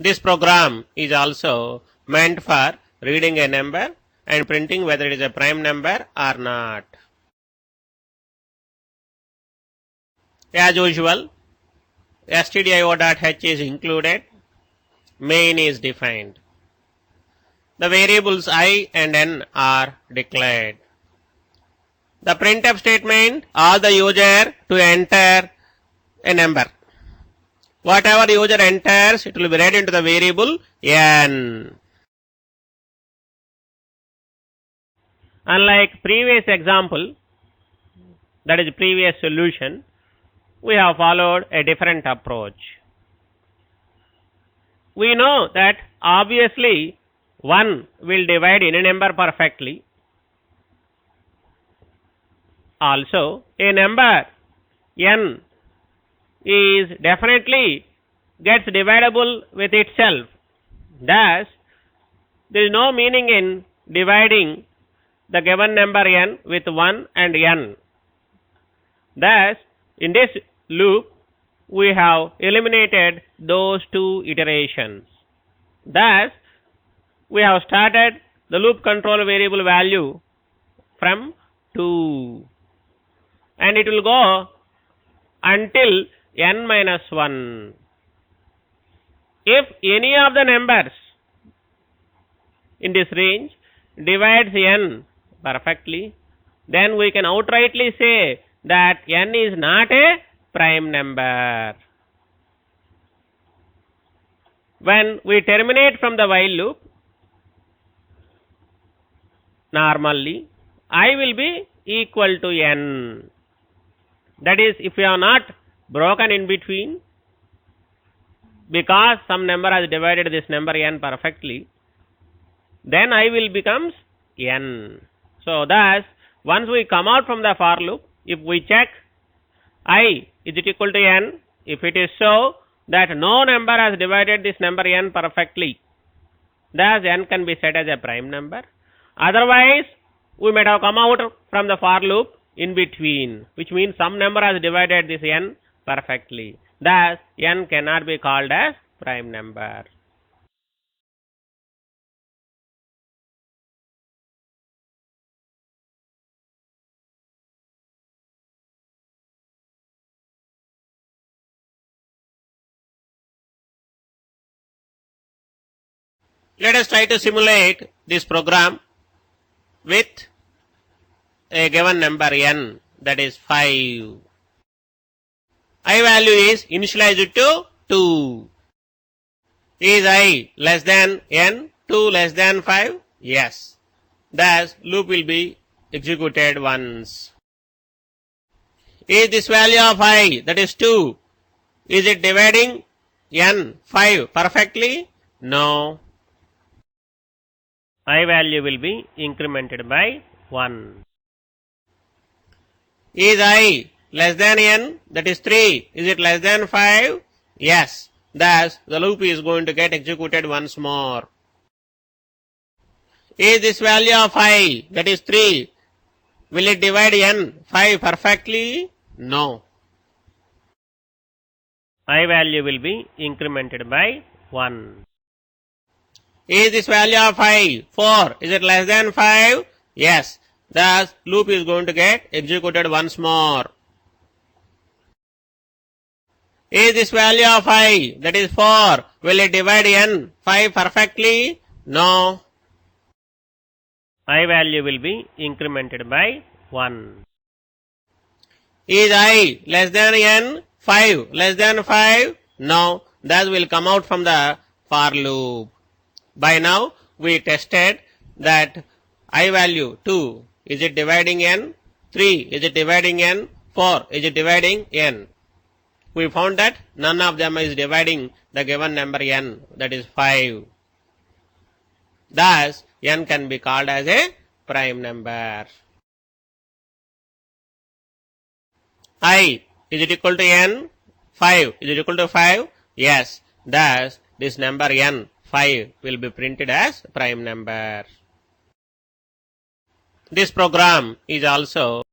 This program is also meant for reading a number and printing whether it is a prime number or not. As usual, stdio.h is included, main is defined. The variables I and n are declared. The printf statement asks the user to enter a number. Whatever user enters, it will be read into the variable n. Unlike previous example, that is previous solution, we have followed a different approach. We know that obviously 1 will divide any number perfectly. Also, a number n is definitely gets divisible with itself. Thus, there is no meaning in dividing the given number n with 1 and n. Thus, in this loop, we have eliminated those two iterations. Thus, we have started the loop control variable value from 2, and it will go until n minus 1. If any of the numbers in this range divides n perfectly, then we can outrightly say that n is not a prime number. When we terminate from the while loop, normally I will be equal to n. That is, if we have not broken in between, because some number has divided this number n perfectly, then I will becomes n. So thus, once we come out from the for loop, if we check I is it equal to n, if it is so that no number has divided this number n perfectly, thus n can be set as a prime number. Otherwise, we might have come out from the for loop in between, which means some number has divided this n perfectly. Thus, n cannot be called as prime number. Let us try to simulate this program with a given number n, that is 5. I value is initialized to 2. Is I less than n, 2 less than 5? Yes. Thus, loop will be executed once. Is this value of I, that is 2, is it dividing n, 5 perfectly? No. I value will be incremented by 1. Is I less than n, that is 3, is it less than 5? Yes. Thus, the loop is going to get executed once more. Is this value of I, that is 3, will it divide n, 5 perfectly? No. I value will be incremented by 1. Is this value of I 4, is it less than 5? Yes. Thus, loop is going to get executed once more. Is this value of I, that is 4, will it divide n, 5 perfectly? No. I value will be incremented by 1. Is I less than n, 5 less than 5? No. Thus, will come out from the for loop. By now, we tested that I value 2, is it dividing n? 3, is it dividing n? 4, is it dividing n? We found that none of them is dividing the given number n, that is 5. Thus, n can be called as a prime number. I, is it equal to n? 5, is it equal to 5? Yes. Thus, this number n, 5, will be printed as prime number. This program is also